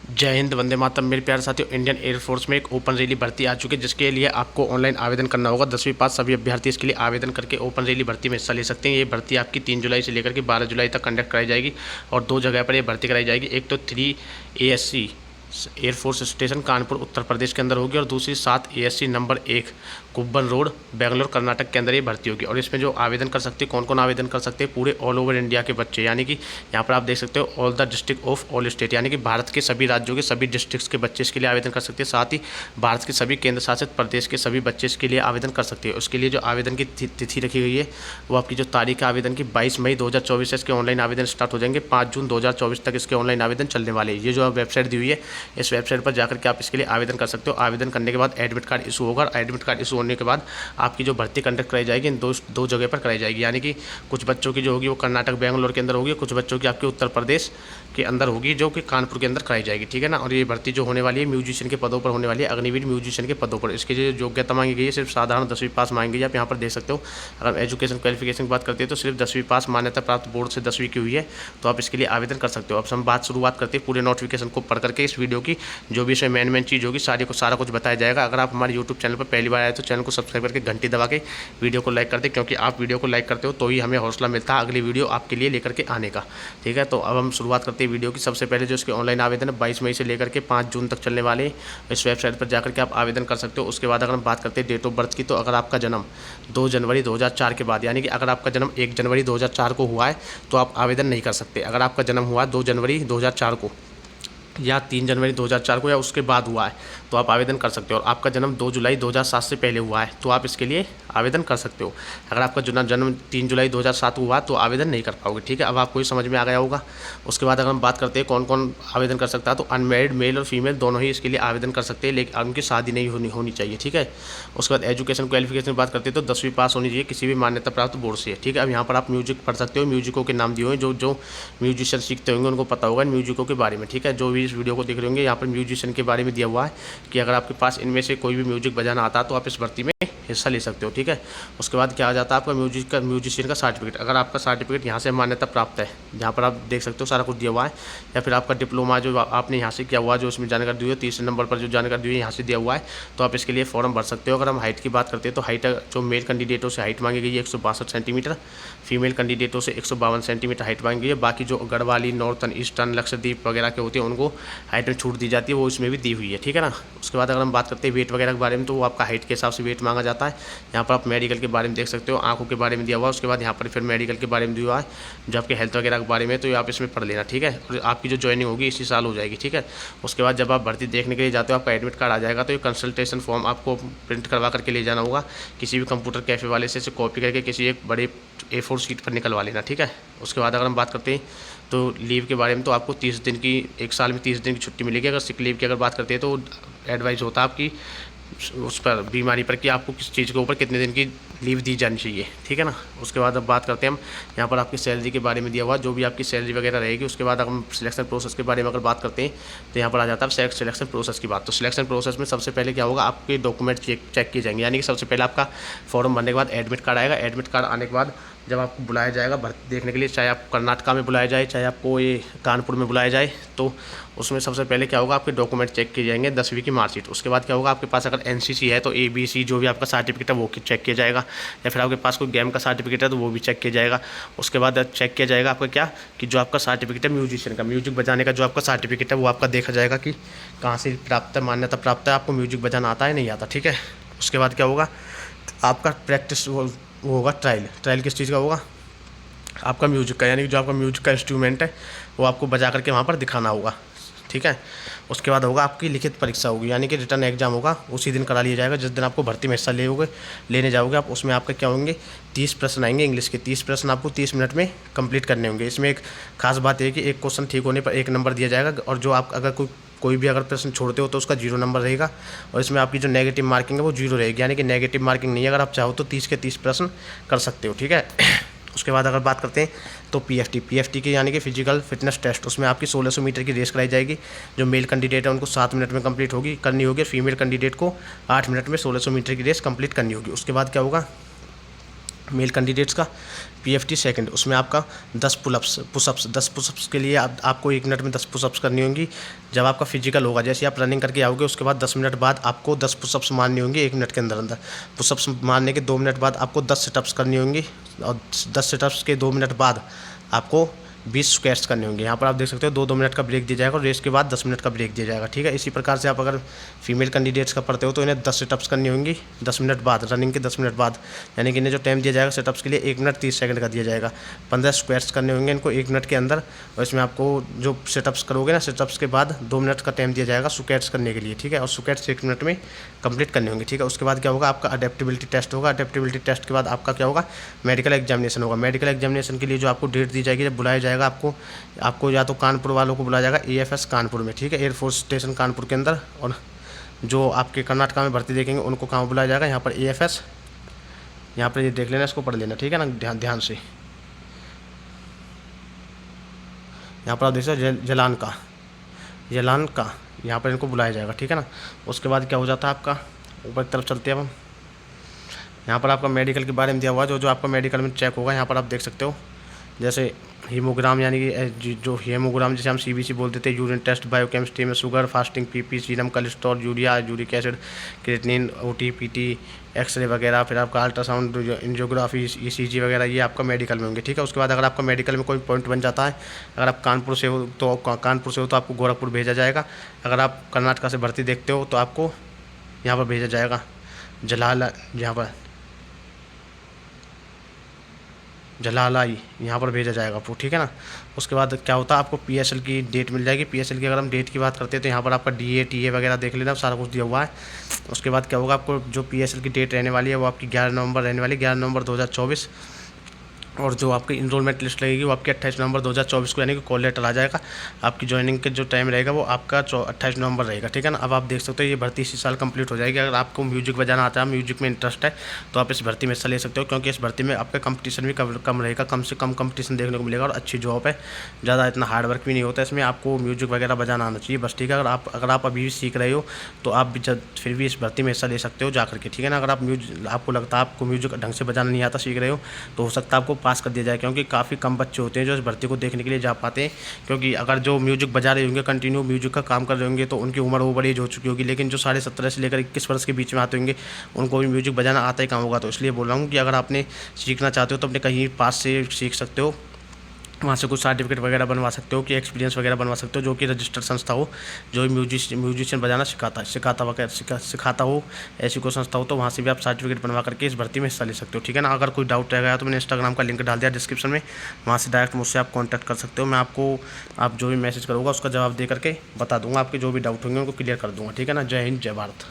जय हिंद, वंदे मातरम। मेरे प्यारे साथियों, इंडियन एयरफोर्स में एक ओपन रैली भर्ती आ चुकी है, जिसके लिए आपको ऑनलाइन आवेदन करना होगा। 10वीं पास सभी अभ्यर्थी इसके लिए आवेदन करके ओपन रैली भर्ती में हिस्सा ले सकते हैं। ये भर्ती आपकी 3 जुलाई से लेकर के 12 जुलाई तक कंडक्ट कराई जाएगी और 2 जगह पर ये भर्ती कराई जाएगी। एक तो 3 ASC air force station Kanpur Uttar Pradesh के अंदर होगी और दूसरी 7 ASC number 1 Cubbon road Bangalore Karnataka के अंदर ये भर्ती होगी। और इसमें जो आवेदन कर सकते हैं, कौन कौन आवेदन कर सकते हैं, पूरे ऑल ओवर इंडिया के बच्चे, यानी कि यहाँ पर आप देख सकते हो all the district of all state, यानी कि भारत के सभी राज्यों के सभी डिस्ट्रिक्ट्स के बच्चे इसके लिए आवेदन कर सकते हैं। साथ ही भारत के सभी केंद्र शासित प्रदेश के सभी बच्चे इसके लिए आवेदन कर सकते हैं। उसके लिए जो आवेदन की तिथि रखी गई है, वो आपकी जो तारीख है आवेदन की 22 मई 2024 से इसके ऑनलाइन आवेदन स्टार्ट हो जाएंगे। 5 जून 2024 तक इसके ऑनलाइन आवेदन चलने वाले हैं। ये जो वेबसाइट दी हुई है, इस वेबसाइट पर जाकर के आप इसके लिए आवेदन कर सकते हो। आवेदन करने के बाद एडमिट कार्ड इशू होगा। एडमिट कार्ड इशू होने के बाद आपकी जो भर्ती कंडक्ट कराई जाएगी इन दो जगह पर कराई जाएगी, यानी कि कुछ बच्चों की जो होगी वो कर्नाटक बेंगलोर के अंदर होगी, कुछ बच्चों की आपके उत्तर प्रदेश के अंदर होगी, जो कि कानपुर के अंदर कराई जाएगी। ठीक है ना। और ये भर्ती जो होने वाली है म्यूजिशियन के पदों पर होने वाली है, अग्निवीर म्यूजिशियन के पदों पर। इसकी जो योग्यता मांगी गई है सिर्फ साधारण 10वीं पास मांगी गई है। आप यहाँ पर देख सकते हो, अगर एजुकेशन क्वालिफिकेशन की बात करते हैं तो सिर्फ 10वीं पास मान्यता प्राप्त बोर्ड से 10वीं की हुई है, तो आप इसके लिए आवेदन कर सकते हो। अब हम शुरुआत करते हैं पूरे नोटिफिकेशन को पढ़ करके। इस वीडियो की जो भी इसमें मेन चीज़ होगी सारा कुछ बताया जाएगा। अगर आप हमारे यूट्यूब चैनल पर पहली बार आए तो चैनल को सब्सक्राइब करके घंटी दबा के वीडियो को लाइक कर दें, क्योंकि आप वीडियो को लाइक करते हो तो ही हमें हौसला मिलता है अगली वीडियो आपके लिए लेकर के आने का। ठीक है, तो अब हम शुरुआत करते हैं वीडियो की। सबसे पहले जो इसके ऑनलाइन आवेदन है 22 मई से लेकर के 5 जून तक चलने वाले, इस वेबसाइट पर जाकर के आप आवेदन कर सकते हो। उसके बाद अगर हम बात करते हैं डेट ऑफ बर्थ की, तो अगर आपका जन्म 2 जनवरी 2004 के बाद, यानी कि अगर आपका जन्म 1 जनवरी 2004 को हुआ है तो आप आवेदन नहीं कर सकते। अगर आपका जन्म हुआ 2 जनवरी 2004 को या 3 जनवरी 2004 को या उसके बाद हुआ है तो आप आवेदन कर सकते हो। और आपका जन्म 2 जुलाई 2007 से पहले हुआ है तो आप इसके लिए आवेदन कर सकते हो। अगर आपका जन्म 3 जुलाई 2007 हुआ तो आवेदन नहीं कर पाओगे। ठीक है, अब आपको ये समझ में आ गया होगा। उसके बाद अगर हम बात करते हैं कौन कौन आवेदन कर सकता है, तो अनमेरिड मेल और फीमेल दोनों ही इसके लिए आवेदन कर सकते हैं, लेकिन उनकी शादी नहीं होनी चाहिए। ठीक है, उसके बाद एजुकेशन क्वालिफिकेशन की बात करते हैं तो 10वीं पास होनी चाहिए किसी भी मान्यता प्राप्त बोर्ड से। ठीक है, अब यहाँ पर आप म्यूजिक पढ़ सकते हो। म्यूजिकों के नाम दिए हुए जो म्यूजिशियन सीखते होंगे उनको पता होगा म्यूजिकों के बारे में। ठीक है, जो भी इस वीडियो को देख रहे होंगे यहाँ पर म्यूजिशियन के बारे में दिया हुआ है कि अगर आपके पास इनमें से कोई भी म्यूजिक बजाना आता है तो आप इस भर्ती में हिस्सा ले सकते हो। ठीक है, उसके बाद क्या आ जाता है आपका म्यूजिशियन का सर्टिफिकेट। अगर आपका सर्टिफिकेट यहाँ से मान्यता प्राप्त है, जहाँ पर आप देख सकते हो सारा कुछ दिया हुआ है, या फिर आपका डिप्लोमा जो आपने यहाँ से किया हुआ है, जो इसमें जानकारी दी हुई है, तीसरे नंबर पर जो जानकारी दी हुई है यहाँ से दिया हुआ है, तो आप इसके लिए फॉर्म भर सकते हो। अगर हम हाइट की बात करते हैं तो हाइट जो मेल कैंडिडेटों से हाइट मांगी गई है 162 सेंटीमीटर, फीमेल कैंडिडेटों से 152 सेंटीमीटर हाइट मांगी गई है। बाकी जो गढ़वाली, नॉर्थन, ईस्टर्न, लक्षद्वीप वगैरह के होते हैं उनको हाइट में छूट दी जाती है, वो इसमें भी दी हुई है। ठीक है ना। उसके बाद अगर हम बात करते हैं वेट वगैरह के बारे में, तो वो आपका हाइट के हिसाब से वेट मांगा जाता है। यहाँ पर आप मेडिकल के बारे में देख सकते हो, आंखों के बारे में दिया हुआ है। उसके बाद यहाँ पर फिर मेडिकल के बारे में दिया हुआ है, जो आपके हेल्थ वगैरह के बारे में, तो आप इसमें पढ़ लेना। ठीक है, और आपकी जो ज्वाइनिंग होगी इसी साल हो जाएगी। ठीक है, उसके बाद जब आप भर्ती देखने के लिए जाते हो आपका एडमिट कार्ड आ जाएगा, तो ये कंसल्टेशन फॉर्म आपको प्रिंट करवा करके ले जाना होगा। किसी भी कंप्यूटर कैफे वाले से कॉपी करके किसी एक बड़े A4 शीट पर निकलवा लेना। ठीक है, उसके बाद अगर हम बात करते हैं तो लीव के बारे में, तो आपको 30 दिन की, एक साल में 30 दिन की छुट्टी मिलेगी। अगर सिक लीव की अगर बात करते हैं तो एडवाइस होता है आपकी उस पर बीमारी पर कि आपको किस चीज़ के ऊपर कितने दिन की लीव दी जानी चाहिए। ठीक है ना। उसके बाद अब बात करते हैं हम यहाँ पर आपकी सैलरी के बारे में दिया हुआ, जो भी आपकी सैलरी वगैरह रहेगी। उसके बाद हम सिलेक्शन प्रोसेस के बारे में अगर बात करते हैं तो यहाँ पर आ जाता है सिलेक्शन प्रोसेस की बात। तो सिलेक्शन प्रोसेस में सबसे पहले क्या होगा, आपके डॉक्यूमेंट चेक किए जाएंगे, यानी कि सबसे पहले आपका फॉर्म भरने के बाद एडमिट कार्ड आएगा। एडमिट कार्ड आने के बाद जब आपको बुलाया जाएगा भर्ती देखने के लिए, चाहे आप कर्नाटका में बुलाया जाए चाहे आपको ये कानपुर में बुलाया जाए, तो उसमें सबसे पहले क्या होगा, आपके डॉक्यूमेंट चेक किए जाएंगे, 10वीं की मार्कशीट। उसके बाद क्या होगा, आपके पास अगर NCC है तो ABC जो भी आपका सर्टिफिकेट है वो चेक किया जाएगा, या फिर आपके पास कोई गेम का सर्टिफिकेट है तो वो भी चेक किया जाएगा। उसके बाद चेक किया जाएगा आपका क्या, कि जो आपका सर्टिफिकेट है म्यूजिशियन का, म्यूजिक बजाने का जो आपका सर्टिफिकेट है वो आपका देखा जाएगा कि कहाँ से प्राप्त है, मान्यता प्राप्त है, आपको म्यूजिक बजाना आता है नहीं आता। ठीक है, उसके बाद क्या होगा, आपका प्रैक्टिस वो होगा ट्रायल किस चीज़ का होगा, आपका म्यूजिक का, यानी कि जो आपका म्यूजिक का इंस्ट्रूमेंट है वो आपको बजा करके वहाँ पर दिखाना होगा। ठीक है, उसके बाद होगा आपकी लिखित परीक्षा होगी, यानी कि रिटर्न एग्जाम होगा, उसी दिन करा लिया जाएगा जिस दिन आपको भर्ती में हिस्सा लेने जाओगे आप। उसमें आपका क्या होंगे, 30 प्रश्न आएंगे इंग्लिश के। 30 प्रश्न आपको 30 मिनट में कंप्लीट करने होंगे। इसमें एक खास बात है कि एक क्वेश्चन ठीक होने पर 1 नंबर दिया जाएगा, और जो आप अगर कोई भी अगर प्रश्न छोड़ते हो तो उसका 0 नंबर रहेगा। और इसमें आपकी जो नेगेटिव मार्किंग है वो 0 रहेगी, यानी कि नेगेटिव मार्किंग नहीं है। अगर आप चाहो तो 30 के 30 प्रश्न कर सकते हो। ठीक है, उसके बाद अगर बात करते हैं तो पीएफटी के यानी कि फिजिकल फिटनेस टेस्ट, उसमें आपकी 1600 मीटर की रेस कराई जाएगी। जो मेल कैंडिडेट है उनको 7 मिनट में कंप्लीट करनी होगी, फीमेल कैंडिडेट को 8 मिनट में 1600 मीटर की रेस कंप्लीट करनी होगी। उसके बाद क्या होगा, मेल कैंडिडेट्स का। पीएफटी सेकंड, उसमें आपका 10 पुशअप्स 10 पुशअप्स के लिए आपको 1 मिनट में 10 पुशअप्स करनी होंगी। जब आपका फिजिकल होगा, जैसे आप रनिंग करके आओगे उसके बाद 10 मिनट बाद आपको 10 पुशअप्स मारनी होंगी 1 मिनट के अंदर अंदर। पुशअप्स मारने के 2 मिनट बाद आपको 10 सिटअप्स करनी होंगी, और 10 सिटअप्स के 2 मिनट बाद आपको 20 स्क्वाट्स करने होंगे। यहाँ पर आप देख सकते हो 2-2 मिनट का ब्रेक दिया जाएगा और रेस्ट के बाद 10 मिनट का ब्रेक दिया जाएगा, ठीक है। इसी प्रकार से आप अगर फीमेल कैंडिडेट्स का पढ़ते हो तो इन्हें 10 सिटअप्स करनी होंगी 10 मिनट बाद, रनिंग के 10 मिनट बाद। यानी कि इन्हें जो टाइम दिया जाएगा सेटअप्स के लिए 1 मिनट 30 सेकंड का दिया जाएगा। 15 स्क्वाट्स करने होंगे इनको 1 मिनट के अंदर, और इसमें आपको जो सेटअप्स करोगे ना, सेटअप्स के बाद 2 मिनट का टाइम दिया जाएगा स्क्वाट्स करने के लिए, ठीक है। और स्क्वाट्स 1 मिनट में कंप्लीट करने होंगे, ठीक है। उसके बाद क्या होगा, आपका अडेप्टेबिलिटी टेस्ट होगा। अडेप्टेबिलिटी टेस्ट के बाद आपका क्या होगा, मेडिकल एग्जामिनेशन होगा। मेडिकल एग्जामिनेशन के लिए जो आपको डेट दी जाएगी, जब बुलाया जाएगा आपको या तो कानपुर वालों को बुलाया जाएगा एएफएस कानपुर में, ठीक है, एयरफोर्स स्टेशन कानपुर के अंदर। और जो आपके कर्नाटका में भर्ती देखेंगे उनको कहाँ बुलाया जाएगा, यहाँ पर एएफएस, यहाँ पर ये देख लेना, इसको पढ़ लेना, ठीक है ना, ध्यान से। यहाँ पर आप देख सकते हो जलान का यहाँ पर इनको बुलाया जाएगा, ठीक है ना। उसके बाद क्या हो जाता है आपका, ऊपर की तरफ चलते हैं हम। यहाँ पर आपका मेडिकल के बारे में दिया हुआ है, जो आपका मेडिकल में चेक होगा। यहाँ पर आप देख सकते हो जैसे हीमोग्राम, यानी कि जो हीमोग्राम जिसे हम सीबीसी बोलते थे, यूरिन टेस्ट, बायोकेमिस्ट्री में sugar, fasting, PP, serum cholesterol, urea, uric acid, creatinine, ओटीपीटी, एक्सरे वगैरह, फिर आपका अल्ट्रासाउंड, एंजियोग्राफी, ईसीजी वगैरह, ये आपका मेडिकल में होंगे, ठीक है। उसके बाद अगर आपका मेडिकल में कोई पॉइंट बन जाता है, अगर आप कानपुर से हो तो आपको गोरखपुर भेजा जाएगा। अगर आप कर्नाटका से भर्ती देखते हो तो आपको यहाँ पर भेजा जाएगा जलालाई, यहाँ पर भेजा जाएगा आपको, ठीक है ना। उसके बाद क्या होता है, आपको पीएसएल की डेट मिल जाएगी। पीएसएल की अगर हम डेट की बात करते हैं तो यहाँ पर आपका डीए टीए वगैरह देख लेना, सारा कुछ दिया हुआ है। उसके बाद क्या होगा, आपको जो पीएसएल की डेट रहने वाली है वो आपकी 11 नवंबर रहने वाली है, 11 नवंबर 2024। और जो आपकी इनरोलमेंट लिस्ट लगेगी वो आपकी 28 नवंबर 2024 को, यानी कि कॉल लेटर आ जाएगा। आपकी ज्वाइनिंग के जो टाइम रहेगा वो आपका 28 नवंबर रहेगा, ठीक है ना। अब आप देख सकते हो ये भर्ती इसी साल कंप्लीट हो जाएगी। अगर आपको म्यूजिक बजाना आता है, म्यूजिक में इंटरेस्ट है, तो आप इस भर्ती में हिस्सा ले सकते हो, क्योंकि इस भर्ती में आपका कंपटीशन भी कम रहेगा, कम से कम कंपटीशन देखने को मिलेगा। और अच्छी जॉब है, ज़्यादा इतना हार्ड वर्क भी नहीं होता इसमें। आपको म्यूजिक वगैरह बजाना आना चाहिए बस, ठीक है। अगर आप अभी भी सीख रहे हो तो आप भी फिर भी इस भर्ती में हिस्सा ले सकते हो जा करके, ठीक है ना। अगर आपको लगता है आपको म्यूजिक ढंग से बजाना नहीं आता, सीख रहे हो, तो हो सकता है आपको पास कर दिया जाए, क्योंकि काफ़ी कम बच्चे होते हैं जो इस भर्ती को देखने के लिए जा पाते हैं। क्योंकि अगर जो म्यूजिक बजा रहे होंगे, कंटिन्यू म्यूजिक का काम कर रहे होंगे, तो उनकी उम्र वो बड़ी एज हो चुकी होगी। लेकिन जो 17.5 से लेकर 21 वर्ष के बीच में आते होंगे, उनको भी म्यूजिक बजाना आता ही कहाँ होगा। तो इसलिए बोल रहा हूँ कि अगर आपने सीखना चाहते हो तो अपने कहीं पास से सीख सकते हो, वहाँ से कुछ सर्टिफिकेट वगैरह बनवा सकते हो, कि एक्सपीरियंस वगैरह बनवा सकते हो, जो कि रजिस्टर्ड संस्था हो, जो म्यूजिशियन बजाना सिखाता हो, ऐसी कोई संस्था हो, तो वहाँ से भी आप सर्टिफिकेट बनवा करके इस भर्ती में हिस्सा ले सकते हो, ठीक है ना। अगर कोई डाउट रहेगा तो मैंने इंस्टाग्राम का लिंक डाल दिया डिस्क्रिप्शन में, वहाँ से डायरेक्ट मुझसे आप कॉन्टैक्ट कर सकते हो। मैं आपको आप जो भी मैसेज करोगे उसका जवाब दे करके बता दूँगा, आपके जो भी डाउट होंगे उनको क्लियर कर दूँगा, ठीक है ना। जय हिंद, जय भारत।